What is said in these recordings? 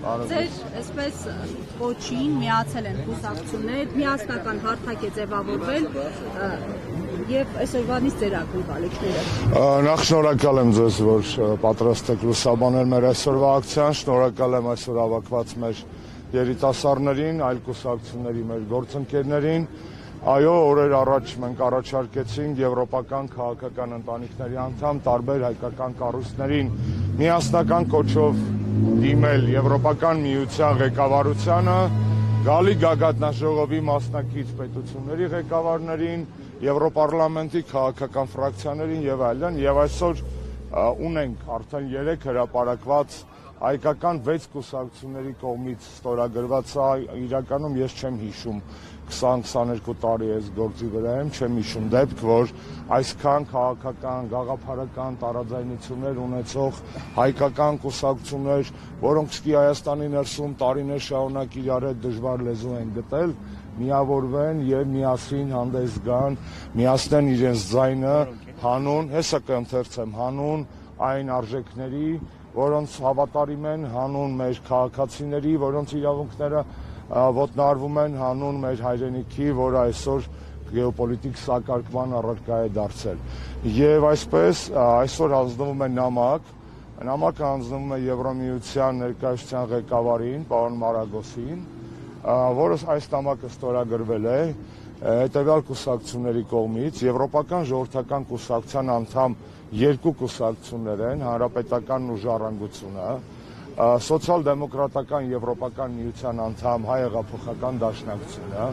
Ձեր այսպես կոչին միացել են կուսակցություններ, միասնական հարթակ է ձևավորվել եւ այսօրվանից ձեր ակտիվ ալիքները։ Նախ շնորհակալ եմ ձեզ, որ պատրաստ եք լուսաբանել մեր այսօրվա ակցիան, շնորհակալ եմ այսօր հավաքված մեր երիտասարդներին, այլ կուսակցությունների մեր գործընկերներին։ Այո, օրեր առաջ մենք առաջարկեցինք եվրոպական քաղաքական ընտանիքների անդամ տարբեր հայկական կառույցներին միասնական կոչով դիմել Եվրոպական միության ղեկավարությանը, գալի գագաթնաժողովի մասնակից պետությունների ղեկավարներին, Եվրոպարլամենտի քաղաքական ֆրակցիաներին եւ այլն, եւ այսօր ունենք արդեն 3 հրապարակված հայկական 6 կուսակցությունների կողմից ստորագրված, իրականում ես չեմ հիշում 20-22 տարի այս գործի վրա եմ, չեմ հիշում դեպք, որ այսքան քաղաքական, գաղափարական տարաձայնություններ ունեցող հայկական կուսակցություններ, որոնք սկի Հայաստանի ներսում տարիներ շարունակ իրար հետ դժվար լեզու են գտել, միավորվեն եւ միասին հանդես գան, միացնեն իրենց ձայնը հանուն, հեսա կընթերցեմ, հանուն այն արժեքների, որոնց հավատարիմ են, հանուն մեր քաղաքացիների, որոնց իրավունքները ոտնահարվում են, հանուն մեր հայրենիքի, որը այսօր գեոպոլիտիկ սակարկման առարկա է դարձել։ Եվ այսպես այսօր հանձնվում է նամակը հանձնվում է Եվրամիության ներկայացության ղեկավարին, պարոն Մարագոսին, որը այս նամակը ստորագրվել է հետևյալ կուսակցությունների կողմից, Եվրոպական ժողովրդական կուսակցության անդամ 2 կուսակցություններ են, Հանրապետականն ու Ժառանգությունը, Սոցիալ-դեմոկրատական Եվրոպական միության անդամ Հայ հեղափոխական դաշնակցությունը,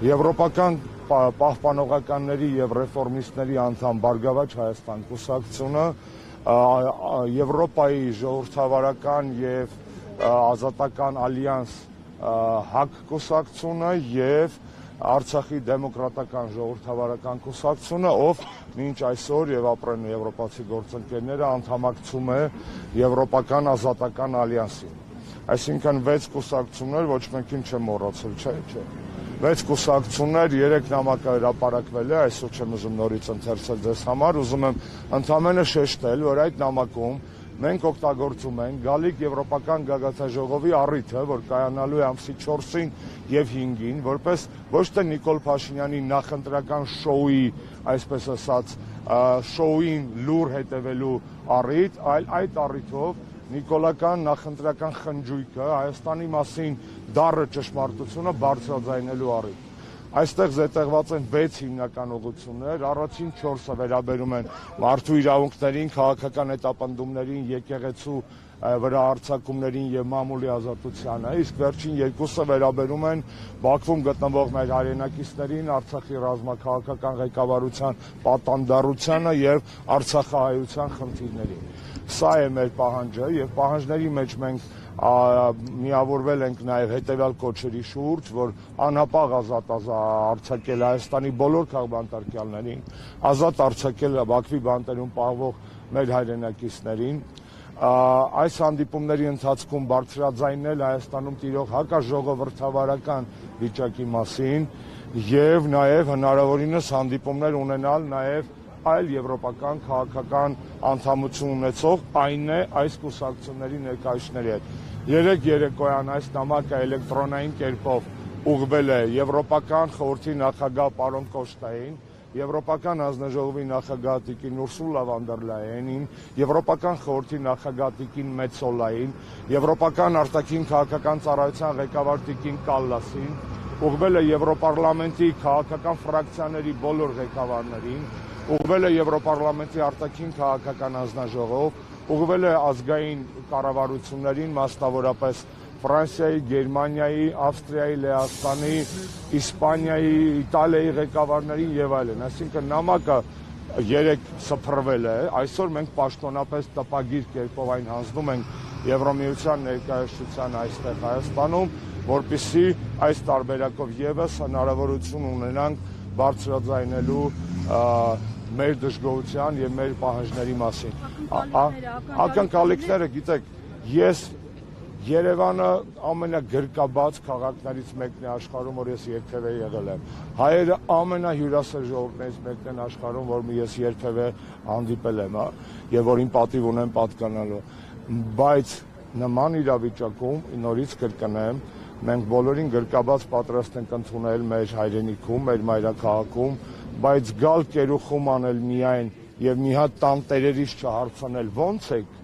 Եվրոպական պահպանողականների եւ ռեֆորմիստների անդամ Բարգավաճ Հայաստան կուսակցությունը, Եվրոպայի ժողովրդավարական եւ ազատական ալյանս ՀԱԿ կուսակցությունը եւ Արցախի դեմոկրատական ժողովրդավարական կուսակցությունը, ով մինչ այսօր եւ ապրեն եվրոպացի գործընկերները անդամակցում է Եվրոպական ազատական ալյանսին։ Այսինքն 6 կուսակցություններ, ոչ մեկին չեմ մոռացել, չէ։ 6 կուսակցություններ, 3 նամակը հրապարակվել է, այսօր չեմ ուզում նորից ընթերցել ձեզ համար, ուզում եմ ընդամենը շեշտել, որ այդ նամակում մենք օգտագործում ենք գալիք Եվրոպական գագաթնաժողովի առիթը, որ կայանալու է ամսի 4-ին եւ 5-ին, որպես ոչ թե Նիկոլ Փաշինյանի նախընտրական շոուի, այսպես ասած, շոուին լուր հետևելու առիթ, այլ այդ առիթով նիկոլական նախընտրական խնջույքը Հայաստանի մասին դառը ճշմարտությունը բարձրաձայնելու առիթ։ Այստեղ զետեղված են 6 հիմնական ուղղություններ, առաջին 4-ը վերաբերում են մարդու իրավունքներին, քաղաքական հետապնդումներին, եկեղեցու վրա հարձակումներին եւ մամուլի ազատությանը, իսկ վերջին 2-ը վերաբերում են Բաքվում գտնվող մեր հայրենակիցներին, Արցախի ռազմաքաղաքական ղեկավարության պատանդառությանը եւ արցախահայության խնդիրներին։ Սա է մեր պահանջը եւ պահանջների մեջ մենք միավորվել ենք նաև հետևյալ կոչերի շուրջ, որ անհապաղ ազատ արձակել Հայաստանի բոլոր քաղբանտարկյալներին, ազատ արձակել Բաքվի բանտերում պահվող մեր հայրենակիցներին, այս հանդիպումների ընթացքում բարձրաձայնել Հայաստանում տիրող հակաժողովրդավարական վիճակի մասին եւ նաև հնարավորինս հանդիպումներ ունենալ նաև այլ եվրոպական քաղաքական անդամություն ունեցող այն է այս կուսակցությունների ներկայացուցիչների հետ։ Երեք երեկոյան այս նամակը էլեկտրոնային կերպով ուղղվել է Եվրոպական խորհրդի նախագահ պարոն Կոստային, Եվրոպական հանձնաժողովի նախագահ տիկին Ուրսուլա վան դեր Լայենին, Եվրոպական խորհրդի նախագահ տիկին Մեծոլային, Եվրոպական արտաքին քաղաքական ծառայության ղեկավար տիկին Կալլասին, ուղղվել է Եվրոպարլամենտի քաղաքական ֆրակցիաների բոլոր ղեկավարներին, ուղղվել է Եվրոպարլամենտի արտաքին քաղաքական հանձնաժողով, ուղղվել է ազգային կառավարություններին, մասնավորապես Ֆրանսիայի, Գերմանիայի, Ավստրիայի, Լեհաստանի, Իսպանիայի, Իտալիայի ղեկավարներին եւ այլն։ Այսինքն նամակը 3 սփռվել է, այսօր մենք պաշտոնապես տպագիր կերպով այն հանձնում ենք Եվրամիության ներկայացուցչությանը այստեղ Հայաստանում, որպեսզի այս տարբերակով եւս հնարավորություն ունենանք բարձրաձայնելու մեր դժգոհության եւ մեր պահանջների մասին։ Ակնկալիքները, գիտեք, ես Երևանը ամենագրկաբաց քաղաքներից մեկն է աշխարհում, որ ես երբևէ եղել եմ։ Հայերը ամենահյուրասեր ժողովուրդներից մեկն են աշխարհում, որ ես երբևէ հանդիպել եմ, եւ որին պատիվ ունեմ պատկանալու։ Բայց նման իրավիճակում նորից կրկնեմ, մենք բոլորին գրկաբաց պատրաստ ենք ընդունել մեր հայրենիքում, մեր մայրաքաղաքում, բայց գալ կերուխում անել միայն եւ մի հատ տան տերերից չհարցնել ո՞նց եք,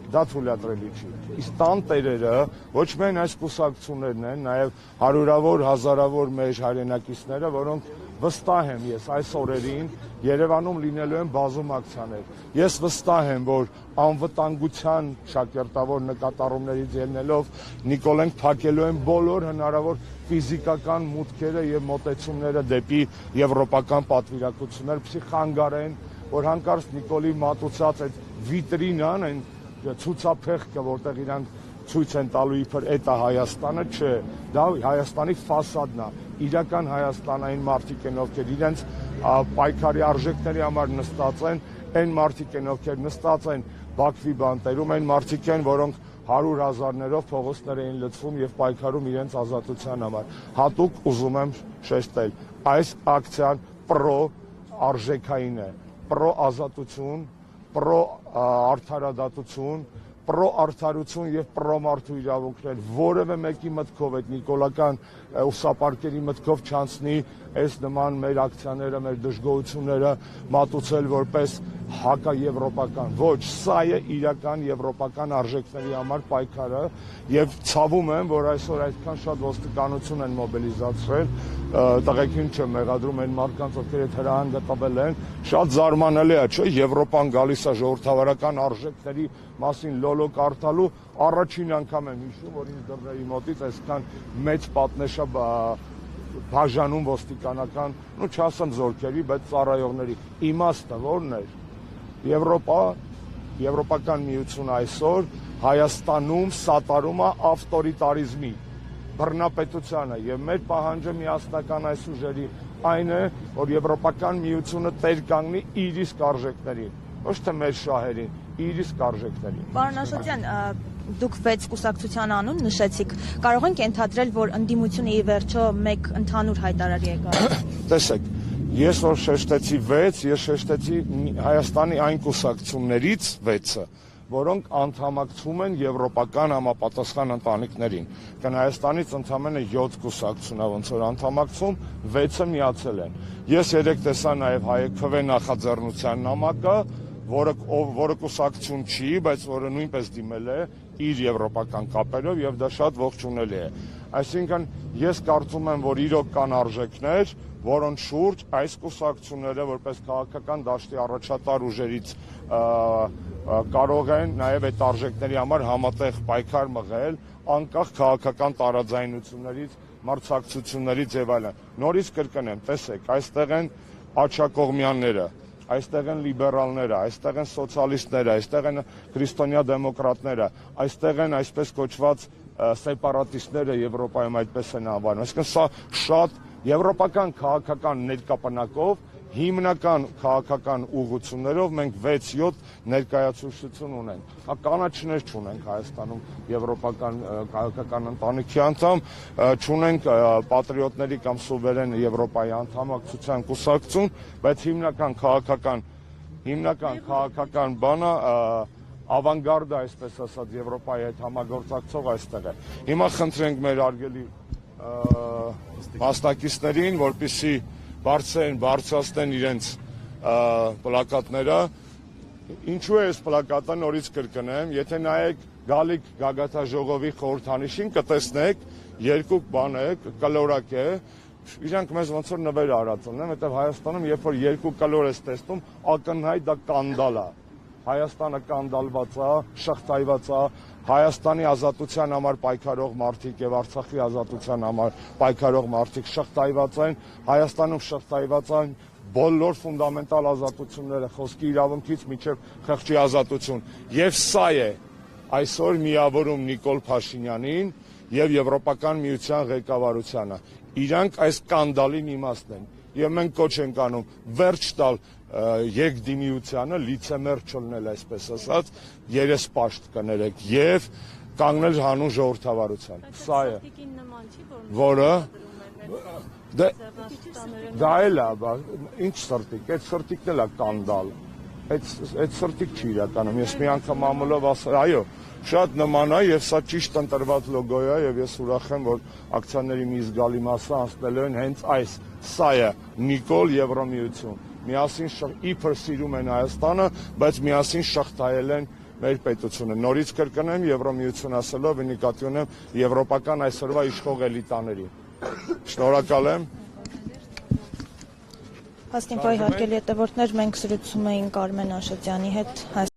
դա թույլատրելի չի։ Իսկ տան տերերը ոչ միայն այս կուսակցություններն են, նաեւ հարյուրավոր, հազարավոր մեր հայրենակիցները, որոնք վստահ եմ ես այս օրերին Երևանում լինելու են բազում ակցիաներ։ Ես վստահ եմ, որ անվտանգության շակերտավոր նկատառումներից ելնելով Նիկոլենք փակելու են բոլոր հնարավոր ֆիզիկական մուտքերը եւ մոտեցումները դեպի եվրոպական պատվիրակություններ, որպեսզի խանգարեն, որ հանկարծ Նիկոլի մատուցած այդ վիտրինան, այն ցուցափեղկը, որտեղ իրանք ցույց են տալու իբր էտա Հայաստանը, չէ, դա Հայաստանի ֆասադն է, իրական հայաստանային մարդիկ են, ովքեր իրենց պայքարի արժեքների համար նստած են, այն մարդիկ են, ովքեր նստած են Բաքվի բանտերում, այն մարդիկ են, որոնք 100,000-ներով փողոցներ էին լցվում եւ պայքարում իրենց ազատության համար։ Հատուկ ուզում եմ շեշտել, այս ակցիան պրո արժեքային է, պրո ազատություն, պրո արդարադատություն, պրո արդարություն եւ պրո մարդու իրավունքներ, որևէ մեկի մտքով այդ նիկոլական ուսապարկերի մտքով չանցնի այս նման մեր ակցիաները, մեր դժգոհությունները մատուցել որպես հակաեվրոպական։ Ոչ, սա է իրական եվրոպական արժեքների համար պայքարը եւ ցավում եմ, որ այսօր այդքան շատ ոստիկանություն են մոբիլիզացրել, տղեկին չեմ մեղադրում այն մարդկանց, ովքեր այդ հրահանգը տվել են, շատ զարմանալի է, չէ՞, Եվրոպան գալիս է ժողովրդավարական արժեքների մասին լոլո կարդալու, առաջին անգամ եմ հիշում, որ ինձ դռների մոտից այսքան մեծ պատնեշա բաժանում ոստիկանական, ну չասեմ զորքերի, բայց ծառայողների իմաստը ո՞րն էր։ Եվրոպական միությունը այսօր Հայաստանում սատարում է ավտորիտարիզմի, բռնապետությանը եւ մեր պահանջը միասնական այս ուժերի այն է, որ Եվրոպական միությունը տեր կանգնի իր իսկ արժեքներին, ոչ թե մեր շահերին, իր իսկ արժեքներին։ Պարոն Աշոտյան, դուք 6 կուսակցության անուն նշեցիք, կարող ենք ենթադրել, որ ընդդիմությունը ի վերջո մեկ ընդհանուր հայտարարի է գալիս։ Տեսեք, ես որ շեշտեցի 6, ես շեշտեցի Հայաստանի այն կուսակցություններից 6-ը, որոնք անդամակցում են եվրոպական համապատասխան ընտանիքներին։ Կան Հայաստանից ընդամենը 7 կուսակցություն է ոնց որ անդամակցում, 6-ը միացել են։ Ես երեք տեսա նաև ՀԱԵԿ նախաձեռնության նամակը, որը կուսակցություն չի, բայց որը նույնպես դիմել է իր եվրոպական կապերով եւ դա շատ ողջունելի է։ Այսինքն ես կարծում եմ, որ իրոք կան արժեքներ, որոնց շուրջ այս կուսակցությունները որպես քաղաքական դաշտի առաջատար ուժերից կարող են նաև այդ արժեքների համար համատեղ պայքար մղել, անկախ քաղաքական տարաձայնություններից, մրցակցություններից եւ այլն։ Նորից կրկնեմ, տեսեք, այստեղ են աջակողմյանները, այստեղ են լիբերալները, այստեղ են սոցիալիստները, այստեղ են քրիստոնյա դեմոկրատները, այստեղ են այսպես կոչված սեպարատիստները Եվրոպայում այդպես են անվանում։ Այսինքն սա շատ եվրոպական քաղաքական ներկապանակով, հիմնական քաղաքական ուղղություններով մենք 6-7 ներկայացուցություն ունենք։ Կանաչներ չունենք Հայաստանում եվրոպական քաղաքական ընտանիքի անդամ, չունենք պատրիոտների կամ սուվերեն Եվրոպայի անդամակցության կուսակցություն, բայց հիմնական քաղաքական բանը ավանգարդը, այսպես ասած, Եվրոպայի հետ համագործակցող այստեղ է։ Հիմա խնդրենք մեր արգելի մասնակիցներին, որպեսզի բարձրացնեն իրենց պլակատները։ Ինչու է այս պլակատը, նորից կրկնեմ, եթե նայեք գալիք գագաթաժողովի խորհրդանիշին, կտեսնեք երկու բան է, կլորակ է, իրանք մեզ ոնց որ նվեր արած ունեն, որտեղ Հայաստանում երբ որ երկու կլոր ես տեսնում, ակնհայտ դա կանդալ է։ Հայաստանը կանդալված է, շղթայված է, Հայաստանի ազատության համար պայքարող մարդիկ եւ Արցախի ազատության համար պայքարող մարդիկ շղթայված են, Հայաստանում շղթայված են բոլոր ֆունդամենտալ ազատությունները, խոսքի իրավունքից մինչև խղճի ազատություն։ Եվ սա է այսօր միավորում Նիկոլ Փաշինյանին եւ Եվրոպական միության ղեկավարությանը։ Իրանք այս կանդալին իմաստն են եւ մենք կոչ ենք անում վերջ տալ երկդիմիությանը, լիցեմեր չլնել, այսպես ասած, երեսպաշտ կներեք եւ կանգնել հանուն ժողովրդավարության։ Սա է, որը դա էլ է, ինչ սրտիկ, այդ սրտիկն էլ է կանդալ։ այդ սրտիկ չի իրականում։ Ես մի անգամ ամուլով ասել, այո, շատ նման է եւ սա ճիշտ ընտրված լոգո է եւ ես ուրախ եմ, որ ակցիաների մի զգալի մասը անցնելու են հենց այս։ Սա է Նիկոլ Եվրամիություն։ Միասին իբր սիրում են Հայաստանը, բայց միասին շղթայել են մեր պետությունը։ Նորից կրկնեմ, Եվրամիություն ասելով նկատի ունեմ եվրոպական այսօրվա իշխող էլիտաներին։ Շնորհակալ եմ։ Հաստինքով հարգելի հետևորդներ, մենք զրուցում էինք Արմեն Աշոտյանի հետ